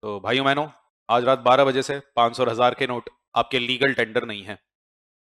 तो भाइयों बहनों, आज रात 12 बजे से 500 और 1000 के नोट आपके लीगल टेंडर नहीं है।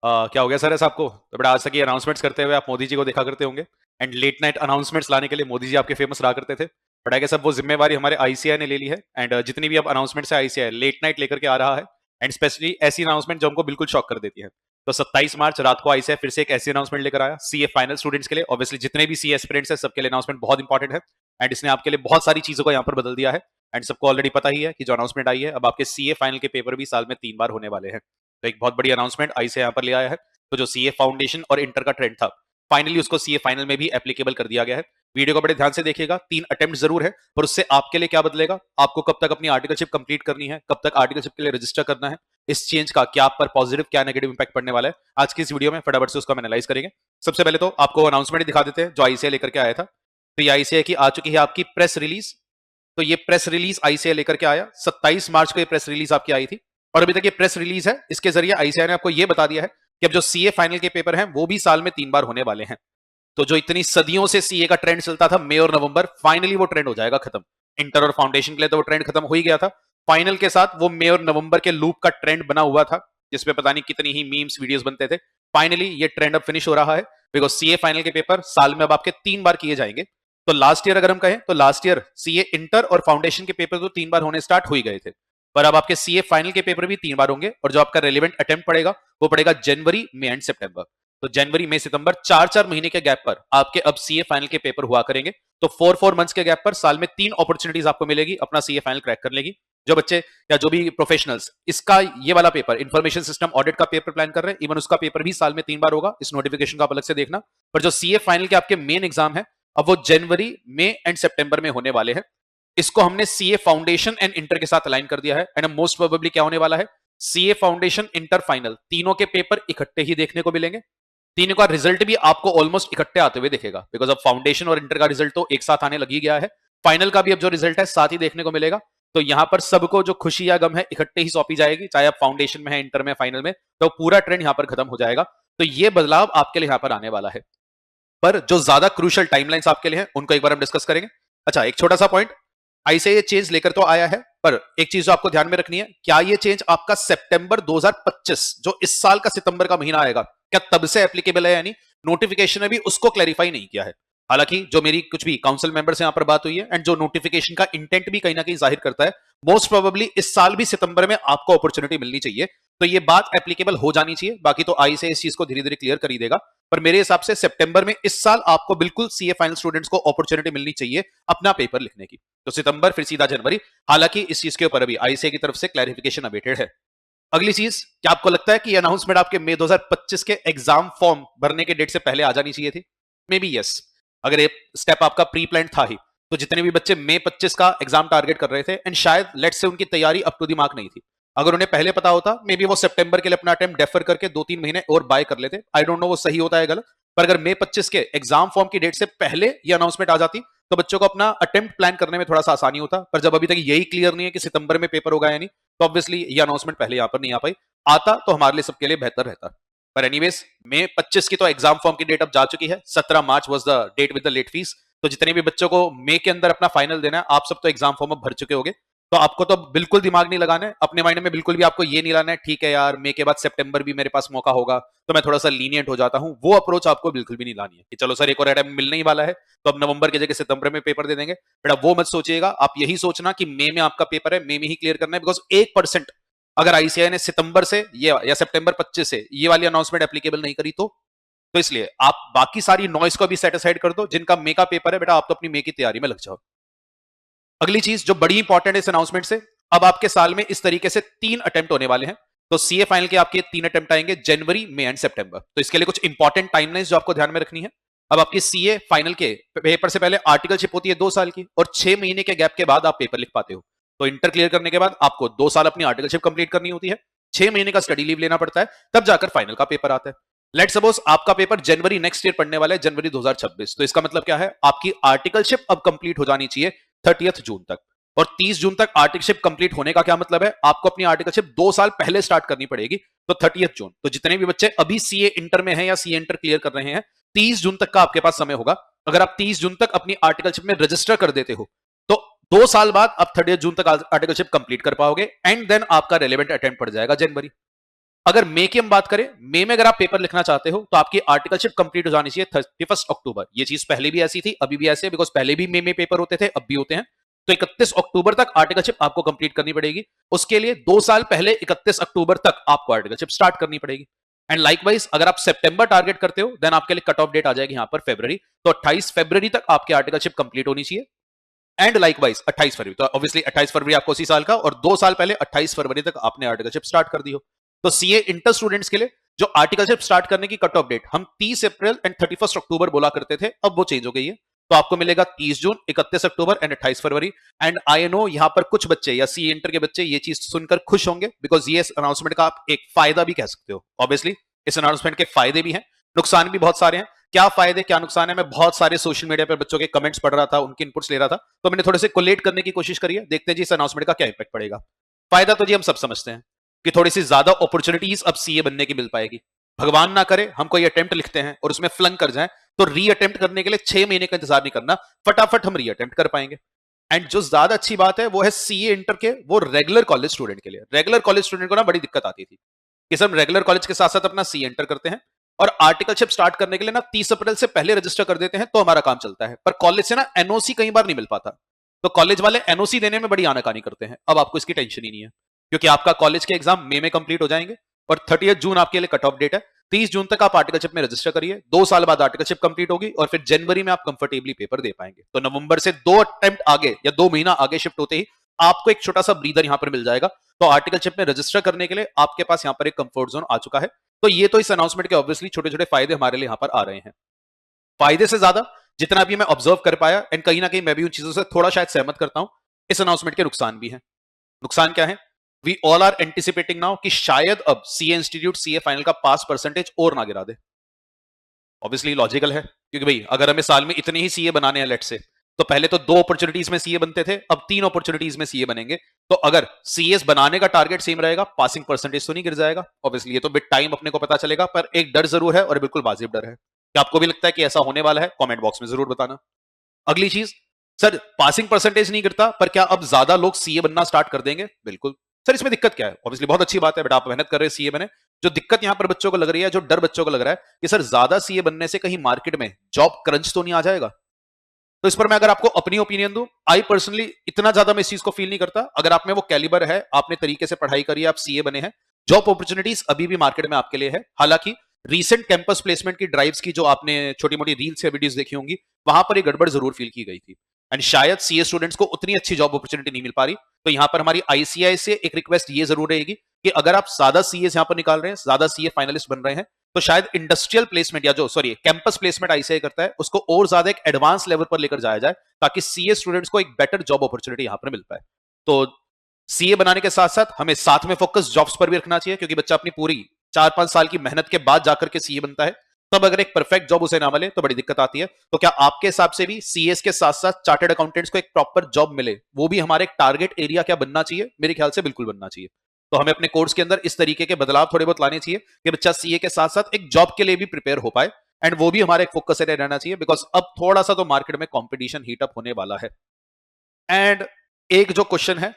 क्या हो गया सर ऐसा आपको? तो बड़ा आज तक ये अनाउंसमेंट्स करते हुए आप मोदी जी को देखा करते होंगे एंड लेट नाइट अनाउंसमेंट्स लाने के लिए मोदी जी आपके फेमस रहा करते थे। बट आई गेस अब वो जिम्मेवारी हमारे आईसीआई ने ले ली है एंड जितनी भी अब अनाउंसमेंट्स है आईसीआई लेट नाइट लेकर के आ रहा है एंड स्पेशली ऐसी अनाउंसमेंट जो हमको बिल्कुल शॉक कर देती है। तो 27 मार्च रात को आईसीआई फिर से एक ऐसी अनाउंसमेंट लेकर आया सीए फाइनल स्टूडेंट्स के लिए। ऑब्वियसली जितने भी सीए एस्पिरेंट्स हैं सबके लिए अनाउंसमेंट बहुत इंपॉर्टेंट है एंड इसने आपके लिए बहुत सारी चीजों को यहाँ पर बदल दिया है। एंड सबको ऑलरेडी पता ही है कि जो अनाउंसमेंट आई है अब आपके सीए फाइनल के पेपर भी साल में 3 बार होने वाले हैं। तो एक बहुत बड़ी अनाउंसमेंट आई से यहाँ पर ले आया है। तो जो सीए फाउंडेशन और इंटर का ट्रेंड था फाइनली उसको सीए फाइनल में भी एप्लीकेबल कर दिया गया है। वीडियो को बड़े ध्यान से देखिएगा, 3 अटेम्प्ट जरूर है पर उससे आपके लिए क्या बदलेगा, आपको कब तक अपनी आर्टिकलशिप कंप्लीट करनी है, कब तक आर्टिकलशिप के लिए रजिस्टर करना है, इस चेंज का क्या आप पर पॉजिटिव क्या नेगेटिव इंपैक्ट पड़ने वाला है, आज की इस वीडियो में फटाफट से उसको हम एनालाइज करेंगे। सबसे पहले तो आपको अनाउंसमेंट दिखा देते हैं जो आईसीआई लेकर के आया था। तो ये आईसीआई की आ चुकी है आपकी प्रेस रिलीज। तो ये प्रेस रिलीज आईसीआई लेकर के आया 27 मार्च को ये प्रेस रिलीज आपकी आई थी और अभी तक ये प्रेस रिलीज है। इसके जरिए आईसीआई ने आपको ये बता दिया है कि अब जो सीए फाइनल के पेपर हैं वो भी साल में 3 बार होने वाले हैं। तो जो इतनी सदियों से सीए का ट्रेंड चलता था मई और नवंबर, फाइनली वो ट्रेंड हो जाएगा खत्म। इंटर और फाउंडेशन के लिए तो वो ट्रेंड खत्म हो ही गया था। फाइनल के साथ वो मई और नवंबर के लूप का ट्रेंड बना हुआ था जिसपे पता नहीं कितनी ही मीम्स वीडियोस बनते थे। फाइनली ये ट्रेंड अब फिनिश हो रहा है बिकॉज सीए फाइनल के पेपर साल में अब आपके 3 बार किए जाएंगे। तो लास्ट ईयर अगर हम कहें तो लास्ट ईयर सीए इंटर और फाउंडेशन के पेपर तो 3 बार होने स्टार्ट हो ही गए थे, पर अब आपके सीए फाइनल के पेपर भी 3 बार होंगे और जो आपका रेलिवेंट अटेम्प्ट पड़ेगा वो पड़ेगा जनवरी में एंड सितंबर। तो जनवरी में सितंबर 4-4 महीने के गैप पर आपके अब सीए फाइनल के पेपर हुआ करेंगे। तो 4-4 मंथ्स के गैप पर साल में 3 अपॉर्चुनिटीज आपको मिलेगी अपना सीए फाइनल क्रैक करने की। जो बच्चे या जो भी प्रोफेशनल्स इसका ये वाला पेपर इंफॉर्मेशन सिस्टम ऑडिट का पेपर प्लान कर रहे हैं, इवन उसका पेपर भी साल में 3 बार होगा। इस नोटिफिकेशन का आप अलग से देखना। पर जो सीए फाइनल के आपके मेन एग्जाम है अब वो जनवरी मई एंड सितंबर में होने वाले हैं। इसको हमने सीए फाउंडेशन एंड इंटर के साथ अलाइन कर दिया है एंड मोस्ट प्रोबेबली क्या होने वाला है, सीए फाउंडेशन इंटर फाइनल तीनों के पेपर इकट्ठे ही देखने को मिलेंगे। तीनों का रिजल्ट भी आपको ऑलमोस्ट इकट्ठे आते हुए दिखेगा बिकॉज अब फाउंडेशन और इंटर का रिजल्ट तो एक साथ आने लगी गया है। फाइनल का भी अब जो रिजल्ट है साथ ही देखने को मिलेगा। तो यहां पर सबको जो खुशी या गम है इकट्ठे ही सौंपी जाएगी, चाहे आप फाउंडेशन में है, इंटर में, फाइनल में। तो पूरा ट्रेंड यहां पर खत्म हो जाएगा। तो ये बदलाव आपके लिए यहां पर आने वाला है। पर जो ज्यादा क्रूशियल टाइमलाइंस आपके लिए हैं उनको एक बार हम डिस्कस करेंगे। अच्छा, एक छोटा सा पॉइंट, ऐसे ये चेंज लेकर तो आया है पर एक चीज जो आपको ध्यान में रखनी है, क्या ये चेंज आपका सितंबर 2025 जो इस साल का सितंबर का महीना आएगा क्या तब से एप्लीकेबल है? यानी नोटिफिकेशन ने भी उसको क्लैरिफाई नहीं किया है। हालांकि जो मेरी कुछ भी काउंसिल मेंबर से यहां पर बात हुई है एंड जो नोटिफिकेशन का इंटेंट भी कहीं ना कहीं जाहिर करता है, मोस्ट प्रोबेबली इस साल भी सितंबर में आपको अपॉर्चुनिटी मिलनी चाहिए। तो ये बात एप्लीकेबल हो जानी चाहिए। बाकी तो आई से इस चीज को धीरे धीरे क्लियर कर ही देगा। पर मेरे हिसाब से सितंबर में इस साल आपको बिल्कुल सीए फाइनल स्टूडेंट्स को अपॉर्चुनिटी मिलनी चाहिए अपना पेपर लिखने की। तो सितंबर फिर सीधा जनवरी। हालांकि इस चीज के ऊपर अभी आईसीए की तरफ से क्लैरिफिकेशन अवेटेड है। अगली चीज, क्या आपको लगता है कि ये अनाउंसमेंट आपके मई 2025 के एग्जाम फॉर्म भरने के डेट से पहले आ जानी चाहिए थी? May be yes. अगर ये स्टेप आपका प्री प्लान था ही तो जितने भी बच्चे मई 25 का एग्जाम टारगेट कर रहे थे एंड शायद लेट से उनकी तैयारी अप टू द मार्क नहीं थी, अगर उन्हें पहले पता होता मे बी वो सितंबर के लिए अपना अटेम्प्ट डेफर करके 2-3 महीने और बाय कर लेते। आई डोंट नो वो सही होता है गलत, पर अगर मई 25 के एग्जाम फॉर्म की डेट से पहले ये अनाउंसमेंट आ जाती तो बच्चों को अपना अटेम्प्ट प्लान करने में थोड़ा सा आसानी होता। पर जब अभी तक यही क्लियर नहीं है कि सितंबर में पेपर होगा या नहीं, तो ऑब्वियसली ये अनाउंसमेंट पहले यहां पर नहीं आ पाई। आता तो हमारे लिए सबके लिए बेहतर रहता। पर एनीवेज मई 25 की तो एग्जाम फॉर्म की डेट अब जा चुकी है। 17 March was the date with the late fees. तो जितने भी बच्चों को मई के अंदर अपना फाइनल देना है, आप सब तो एग्जाम फॉर्म अब भर चुके होंगे। तो आपको तो बिल्कुल दिमाग नहीं लगाना है अपने माइंड में, बिल्कुल भी आपको ये नहीं लाना है ठीक है यार मई के बाद सितंबर भी मेरे पास मौका होगा तो मैं थोड़ा सा लीनियंट हो जाता हूं। वो अप्रोच आपको बिल्कुल भी नहीं लानी है कि चलो सर एक और अटेम्प्ट मिलने ही वाला है तो अब नवंबर की जगह सितंबर में पेपर दे देंगे। बेटा वो मत सोचिएगा। आप यही सोचना कि मई में आपका पेपर है, मई में ही क्लियर करना है। बिकॉज 1% अगर आईसीआई ने सितंबर से ये या सितंबर 25 से ये वाली अनाउंसमेंट एप्लीकेबल नहीं करी तो इसलिए आप बाकी सारी नॉइस को भी सेट असाइड कर दो। जिनका मई का पेपर है बेटा आप तो अपनी मई की तैयारी में लग जाओ। अगली चीज जो बड़ी इंपॉर्टेंट है इस अनाउंसमेंट से, अब आपके साल में इस तरीके से 3 अटेम्प्ट होने वाले हैं। तो सीए फाइनल के आपके 3 अटेम्प्ट आएंगे जनवरी मई एंड सितंबर। तो इसके लिए कुछ इंपॉर्टेंट टाइमलाइंस जो आपको ध्यान में रखनी है। अब आपकी सीए फाइनल के पेपर से पहले आर्टिकलशिप होती है 2 साल की और 6 महीने के गैप के बाद आप पेपर लिख पाते हो। तो इंटर क्लियर करने के बाद आपको 2 साल अपनी आर्टिकलशिप कंप्लीट करनी होती है, 6 महीने का स्टडी लीव लेना पड़ता है, तब जाकर फाइनल का पेपर आता है। लेट सपोज आपका पेपर जनवरी नेक्स्ट ईयर पढ़ने वाला है, जनवरी 2026। तो इसका मतलब क्या है, आपकी आर्टिकलशिप अब कंप्लीट हो जानी चाहिए 30 जून तक। और 30 जून तक आर्टिकलशिप कंप्लीट होने का क्या मतलब है, आपको अपनी आर्टिकलशिप 2 साल पहले स्टार्ट करनी पड़ेगी। तो 30 जून। तो जितने भी बच्चे अभी सीए इंटर में हैं या सीए इंटर क्लियर कर रहे हैं, 30 जून तक का आपके पास समय होगा। अगर आप 30 जून तक अपनी आर्टिकलशिप में रजिस्टर कर देते हो तो 2 साल बाद आप 30 जून तक आर्टिकलशिप कंप्लीट कर पाओगे एंड देन आपका रेलेवेंट अटेम्प्ट पड़ जाएगा जनवरी। अगर मई की हम बात करें, मई में अगर आप पेपर लिखना चाहते हो तो आपकी आर्टिकलशिप कंप्लीट हो जानी चाहिए 31 अक्टूबर। ये चीज पहले भी ऐसी थी, अभी भी ऐसे है, बिकॉज पहले भी मई में पेपर होते थे, अब भी होते हैं। तो 31 अक्टूबर तक आर्टिकलशिप आपको कंप्लीट करनी पड़ेगी। उसके लिए 2 साल पहले 31 अक्टूबर तक आपको आर्टिकलशिप स्टार्ट करनी पड़ेगी। एंड लाइकवाइज अगर आप सितंबर टारगेट करते हो देन आपके लिए कट ऑफ डेट आ जाएगी यहां पर फरवरी। तो 28 फरवरी तक आपकी आर्टिकलशिप कंप्लीट होनी चाहिए। एंड लाइकवाइज 28 फरवरी, तो ऑब्वियसली 28 फरवरी आपको उसी साल का, और 2 साल पहले 28 फरवरी तक आपने आर्टिकलशिप स्टार्ट कर दी हो। तो सीए इंटर स्टूडेंट्स के लिए जो आर्टिकलशिप स्टार्ट करने की कट ऑफ डेट हम 30 अप्रैल एंड 31 अक्टूबर बोला करते थे, अब वो चेंज हो गई है। तो आपको मिलेगा 30 जून, 31 October and 28 February. And I know यहां पर कुछ बच्चे या सीए इंटर के बच्चे ये चीज सुनकर खुश होंगे, बिकॉज ये अनाउंसमेंट का आप एक फायदा भी कह सकते हो। ऑब्वियसली इस अनाउंसमेंट के फायदे भी हैं, नुकसान भी बहुत सारे हैं। क्या फायदे क्या नुकसान है, मैं बहुत सारे सोशल मीडिया पर बच्चों के कमेंट्स पढ़ रहा था, उनके इनपुट्स ले रहा था, तो मैंने थोड़े से कोलेट करने की कोशिश करी है। देखते हैं जी इस अनाउंसमेंट का क्या इंपैक्ट पड़ेगा। फायदा तो जी हम सब समझते हैं कि थोड़ी सी ज्यादा अपॉर्चुनिटीज अब सीए बनने की मिल पाएगी। भगवान ना करे हम कोई अटेम्प्ट लिखते हैं और उसमें फ्लंक कर जाए, तो री अटेम्प्ट करने के लिए 6 महीने का इंतजार नहीं करना, फटाफट हम री अटेम्प्ट कर पाएंगे। एंड जो ज्यादा अच्छी बात है वो है सीए इंटर के वो रेगुलर कॉलेज स्टूडेंट के लिए। रेगुलर कॉलेज स्टूडेंट को ना बड़ी दिक्कत आती थी कि सर हम रेगुलर कॉलेज के साथ साथ अपना सीए इंटर करते हैं और आर्टिकलशिप स्टार्ट करने के लिए ना 30 अप्रैल से पहले रजिस्टर कर देते हैं तो हमारा काम चलता है, पर कॉलेज से ना एनओसी कई बार नहीं मिल पाता, तो कॉलेज वाले एनओसी देने में बड़ी आनाकानी करते हैं। अब आपको इसकी टेंशन ही नहीं है, क्योंकि आपका कॉलेज के एग्जाम मई में कंप्लीट हो जाएंगे और 30 जून आपके लिए कट ऑफ डेट है। 30 जून तक आप आर्टिकलशिप में रजिस्टर करिए, 2 साल बाद आर्टिकलशिप कंप्लीट होगी और फिर जनवरी में आप कंफर्टेबली पेपर दे पाएंगे। तो नवंबर से 2 अटेम्प्ट आगे या 2 महीना आगे शिफ्ट होते ही आपको एक छोटा सा ब्रीदर यहां पर मिल जाएगा। तो आर्टिकलशिप में रजिस्टर करने के लिए आपके पास यहां पर एक कंफर्ट जोन आ चुका है। तो ये तो इस अनाउंसमेंट के ऑब्वियसली छोटे छोटे फायदे हमारे लिए यहां पर आ रहे हैं। फायदे से ज्यादा जितना भी मैं ऑब्जर्व कर पाया एंड कहीं ना कहीं मैं भी उन चीजों से थोड़ा शायद सहमत करता हूं, इस अनाउंसमेंट के नुकसान भी हैं। नुकसान क्या है? We all are anticipating now कि शायद अब सीए इंस्टीट्यूट सीए फाइनल का पास परसेंटेज और ना गिरा दे। ऑब्वियसली लॉजिकल है, क्योंकि भाई अगर हमें साल में इतने ही सीए बनाने हैं लेट से, तो पहले तो 2 अपॉर्चुनिटीज में सीए बनते थे, अब 3 अपॉर्चुनिटीज में सीए बनेंगे। तो अगर सीएस बनाने का टारगेट सेम रहेगा, पासिंग परसेंटेज तो नहीं गिर जाएगा। ऑब्वियसली ये तो विद टाइम अपने को पता चलेगा, पर एक डर जरूर है और बिल्कुल वाजिब डर है। क्या आपको भी लगता है कि ऐसा होने वाला है? कमेंट बॉक्स में जरूर बताना। अगली चीज, सर पासिंग परसेंटेज नहीं गिरता, पर क्या अब ज्यादा लोग सीए बनना स्टार्ट कर देंगे? बिल्कुल। सर इसमें दिक्कत क्या है? ऑब्वियसली बहुत अच्छी बात है बेटा, आप मेहनत कर रहे हैं सीए बने। जो दिक्कत यहां पर बच्चों को लग रही है, जो डर बच्चों को लग रहा है कि सर ज्यादा सीए बनने से कहीं मार्केट में जॉब क्रंच तो नहीं आ जाएगा। तो इस पर मैं अगर आपको अपनी ओपिनियन दूं, आई पर्सनली इतना ज्यादा मैं इस चीज को फील नहीं करता। अगर आप में वो कैलिबर है, आपने तरीके से पढ़ाई करी है, आप सीए बने हैं, जॉब अपॉर्चुनिटीज अभी भी मार्केट में आपके लिए है। हालांकि रीसेंट कैंपस प्लेसमेंट की ड्राइव्स की जो आपने छोटी मोटी रील्स या वीडियोस देखी होंगी, वहां पर एक गड़बड़ जरूर फील की गई थी एंड शायद सीए स्टूडेंट्स को उतनी अच्छी जॉब अपॉर्चुनिटी नहीं मिल पा रही। तो यहां पर हमारी आईसीआई से एक रिक्वेस्ट ये जरूर रहेगी कि अगर आप ज्यादा सीए यहां पर निकाल रहे हैं, ज्यादा सीए फाइनलिस्ट बन रहे हैं, तो शायद इंडस्ट्रियल प्लेसमेंट या जो कैंपस प्लेसमेंट आईसीआई करता है, उसको और ज्यादा एक एडवांस लेवल पर लेकर जाया जाए, ताकि सीए स्टूडेंट्स को एक बेटर जॉब अपॉर्चुनिटी यहां पर मिल पाए। तो सीए बनाने के साथ साथ हमें साथ में फोकस जॉब्स पर भी रखना चाहिए, क्योंकि बच्चा अपनी पूरी 4-5 साल की मेहनत के बाद जाकर के सीए बनता है। तब अगर एक परफेक्ट जॉब उसे ना मिले तो बड़ी दिक्कत आती है। तो क्या आपके हिसाब से भी सीएस के साथ साथ चार्टर्ड अकाउंटेंट्स को एक प्रॉपर जॉब मिले, वो भी हमारे एक टारगेट एरिया क्या बनना चाहिए? मेरे ख्याल से बिल्कुल बनना चाहिए। तो हमें अपने कोर्स के अंदर इस तरीके के बदलाव थोड़े बहुत लाने चाहिए कि बच्चा सीए के साथ साथ एक जॉब के लिए भी प्रिपेयर हो पाए, एंड वो भी हमारे एक फोकस एरिया रहना चाहिए, बिकॉज अब थोड़ा सा तो मार्केट में कॉम्पिटिशन हीटअप होने वाला है। एंड एक जो क्वेश्चन है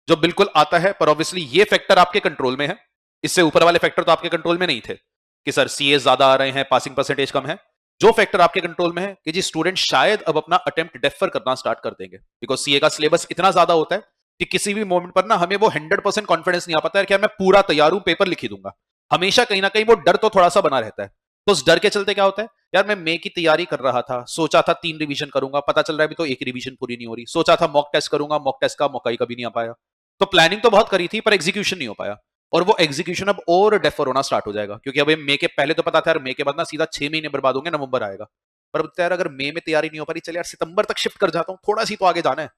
जो बिल्कुल आता है, पर ऑब्वियसली ये फैक्टर आपके कंट्रोल में है, इससे ऊपर वाले फैक्टर तो आपके कंट्रोल में नहीं थे कि सर सीए ज्यादा आ रहे हैं, पासिंग परसेंटेज कम है। जो फैक्टर आपके कंट्रोल में है कि जी स्टूडेंट शायद अब अपना अटेम्प्ट डेफर करना स्टार्ट कर देंगे, बिकॉज सीए का सिलेबस इतना ज्यादा होता है कि किसी भी मोमेंट पर ना हमें वो 100% कॉन्फिडेंस नहीं आ पाता है कि यार मैं पूरा तैयार हूं, पेपर लिख ही दूंगा। हमेशा कहीं ना कहीं वो डर तो थोड़ा सा बना रहता है। तो उस डर के चलते क्या होता है, यार मैं मई की तैयारी कर रहा था, सोचा था 3 रिवीजन करूंगा, पता चल रहा है अभी तो 1 रिवीजन पूरी नहीं हो रही। सोचा था मॉक टेस्ट करूंगा, मॉक टेस्ट का मौका ही कभी नहीं आ पाया। तो प्लानिंग तो बहुत करी थी, पर एग्जीक्यूशन नहीं हो पाया, और वो एग्जीक्यूशन अब और डेफर होना स्टार्ट हो जाएगा, क्योंकि अब मई के पहले तो पता था यार मई के बाद ना सीधा 6 महीने बर्बाद होंगे, नवंबर आएगा। पर अब यार अगर मई में तैयारी नहीं हो पा रही, चल यार सितंबर तक शिफ्ट कर जाता हूं, थोड़ा सी तो आगे जाना है,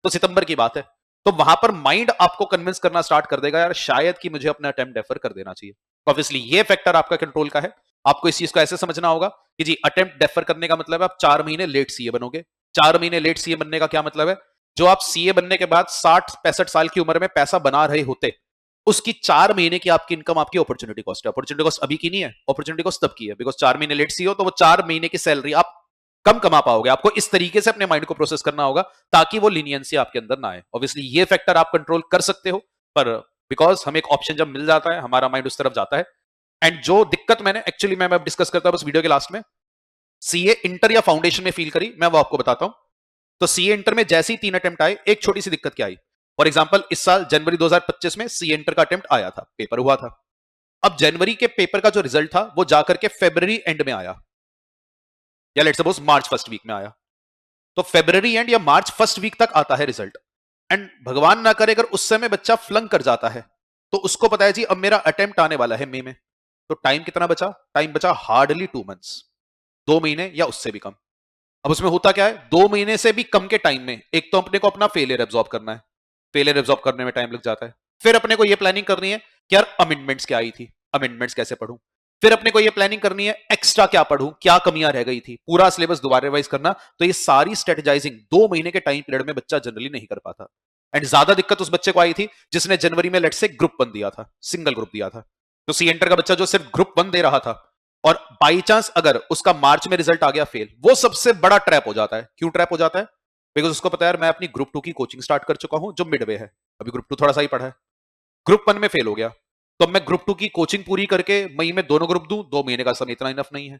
तो सितंबर की बात है। तो वहां पर माइंड आपको कन्विंस करना स्टार्ट कर देगा यार शायद कि मुझे अपना अटेम्प्ट डेफर कर देना चाहिए। ऑब्वियसली ये फैक्टर आपका कंट्रोल का है। आपको इस चीज को ऐसे समझना होगा कि जी अटेम्प्ट डेफर करने का मतलब है आप 4 महीने लेट सीए बनोगे। 4 महीने लेट सीए बनने का क्या मतलब है? जो आप सीए बनने के बाद 60-65 साल की उम्र में पैसा बना रहे होते, उसकी 4 महीने की आपकी इनकम आपकी अपॉर्चुनिटी कॉस्ट है। अपॉर्चुनिटी कॉस्ट अभी की नहीं है, अपॉर्चुनिटी कॉस्ट तब की है, बिकॉज 4 महीने लेट सी हो तो वो 4 महीने की सैलरी आप कम कमा पाओगे। आपको इस तरीके से अपने माइंड को प्रोसेस करना होगा ताकि वो लीनियंसी आपके अंदर ना आए। ऑब्वियसली ये फैक्टर आप कंट्रोल कर सकते हो, पर बिकॉज हमें एक ऑप्शन जब मिल जाता है हमारा माइंड उस तरफ जाता है। एंड जो दिक्कत मैंने एक्चुअली मैं डिस्कस करता हूं बस वीडियो के लास्ट में, सीए इंटर या फाउंडेशन में फील करी, मैं वो आपको बताता हूं। तो सीए इंटर में जैसे ही 3 अटेम्प्ट आए, एक छोटी सी दिक्कत क्या आई। फॉर एग्जाम्पल इस साल जनवरी 2025 में सीए इंटर का अटेम्प्ट आया था, पेपर हुआ था। अब जनवरी के पेपर का जो रिजल्ट था वो जाकर के फेब्रवरी एंड में आया, या let's suppose March first week में आया। तो फेब्रवरी एंड या मार्च फर्स्ट वीक तक आता है रिजल्ट। एंड भगवान ना करे अगर उस समय बच्चा फ्लंक कर जाता है, तो उसको पता है जी अब मेरा अटेम्प्ट आने वाला है मई में। तो टाइम कितना बचा? टाइम बचा हार्डली 2 मंथ्स, 2 महीने या उससे भी कम। अब उसमें होता क्या है, 2 महीने से भी कम के टाइम में एक तो अपने को अपना फेलियर एब्जॉर्ब करना है, फेलियर एब्जॉर्ब करने में टाइम लग जाता है। फिर अपने को यह प्लानिंग करनी है कि यार अमेंडमेंट्स क्या आई थी, अमेंडमेंट्स कैसे पढूं। फिर अपने को यह प्लानिंग करनी है एक्स्ट्रा क्या पढूं, क्या कमियां रह गई थी, पूरा सिलेबस दोबारा रिवाइज करना। तो ये सारी स्ट्रेटेजाइजिंग 2 महीने के टाइम पीरियड में बच्चा जनरली नहीं कर पाता। एंड ज्यादा दिक्कत उस बच्चे को आई थी जिसने जनवरी में लेट से ग्रुप 1 दिया था, सिंगल ग्रुप दिया था। तो सी एंटर का बच्चा जो सिर्फ ग्रुप 1 दे रहा था और बाई चांस अगर उसका मार्च में रिजल्ट आ गया फेल, वो सबसे बड़ा ट्रैप हो जाता है। क्यों ट्रैप हो जाता है? बिकॉज उसको पता है यार मैं अपनी ग्रुप 2 की कोचिंग स्टार्ट कर चुका हूं जो मिडवे है, अभी ग्रुप 2 थोड़ा सा ही पढ़ा है, ग्रुप 1 में फेल हो गया, तो मैं ग्रुप 2 की कोचिंग पूरी करके मई में दोनों ग्रुप दूं, 2 महीने का समय इतना इनफ नहीं है।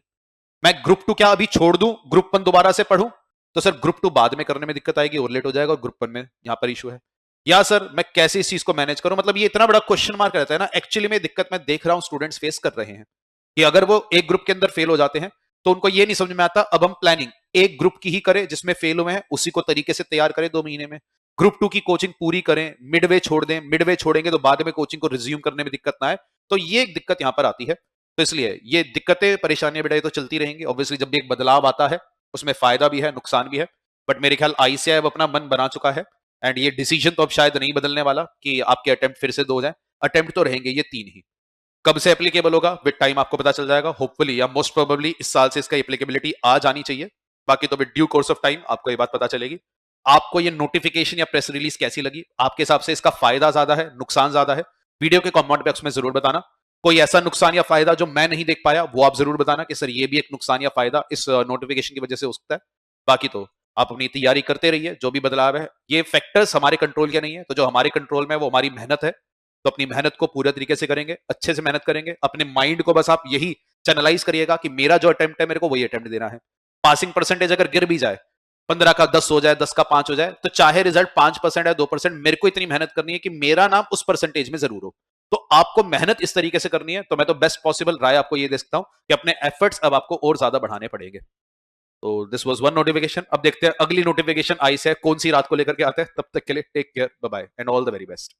मैं ग्रुप 2 क्या अभी छोड़ दूं, ग्रुप 1 दोबारा से पढूं, तो सर ग्रुप 2 बाद में करने में दिक्कत आएगी और लेट हो जाएगा, और ग्रुप 1 में यहां पर इशू है। या सर मैं कैसे इस चीज को मैनेज करूं, मतलब ये इतना बड़ा क्वेश्चन मार्क रहता है ना। एक्चुअली में दिक्कत मैं देख रहा हूं स्टूडेंट्स फेस कर रहे हैं कि अगर वो एक ग्रुप के अंदर फेल हो जाते हैं तो उनको ये नहीं समझ में आता अब हम प्लानिंग एक ग्रुप की ही करें जिसमें फेल हुए हैं, उसी को तरीके से तैयार करें 2 महीने में, ग्रुप 2 की कोचिंग पूरी करें, मिडवे छोड़ दें, मिडवे छोड़ेंगे तो बाद में कोचिंग को रिज्यूम करने में दिक्कत ना आए। तो ये एक दिक्कत यहां पर आती है। तो इसलिए ये दिक्कतें परेशानियां बेटा ये तो चलती रहेंगी। ऑब्वियसली जब भी एक बदलाव आता है उसमें फायदा भी है नुकसान भी है, बट मेरे ख्याल आईसीएआई अब अपना मन बना चुका है। एंड ये डिसीजन तो अब शायद नहीं बदलने वाला कि आपके अटेम्प्ट फिर से 2 हो जाए, अटेम्प्ट तो रहेंगे ये 3 ही। कब से एप्लीकेबल होगा विद टाइम आपको पता चल जाएगा, होपफुली या मोस्ट प्रोबेबली इस साल से इसका एप्लीकेबिलिटी आ जानी चाहिए। बाकी तो with due course of time आपको ये बात पता चलेगी। आपको ये नोटिफिकेशन या प्रेस रिलीज कैसी लगी, आपके हिसाब से इसका फायदा ज्यादा है नुकसान ज्यादा है, वीडियो के कमेंट बॉक्स में जरूर बताना। कोई ऐसा नुकसान या फायदा जो मैं नहीं देख पाया वो आप जरूर बताना कि सर ये भी एक नुकसान या फायदा इस नोटिफिकेशन की वजह से हो सकता है। बाकी तो आप अपनी तैयारी करते रहिए, जो भी बदलाव है ये फैक्टर्स हमारे कंट्रोल के नहीं है, तो जो हमारे कंट्रोल में है वो हमारी मेहनत है। तो अपनी मेहनत को पूरे तरीके से करेंगे, अच्छे से मेहनत करेंगे। अपने माइंड को बस आप यही चैनलाइज करिएगा कि मेरा जो अटेम्प्ट है मेरे को वही अटेम्प्ट देना है। पासिंग परसेंटेज अगर गिर भी जाए, 15 का 10 हो जाए, 10 का 5 हो जाए, तो चाहे रिजल्ट 5% है 2%, मेरे को इतनी मेहनत करनी है कि मेरा नाम उस परसेंटेज में जरूर हो। तो आपको मेहनत इस तरीके से करनी है। तो मैं तो बेस्ट पॉसिबल राय आपको ये दे सकता हूं कि अपने एफर्ट्स अब आपको और ज्यादा बढ़ाने पड़ेंगे। तो दिस वाज वन नोटिफिकेशन। अब देखते हैं अगली नोटिफिकेशन आई से कौन सी रात को लेकर के आते हैं। तब तक के लिए take care, bye bye and all the very best.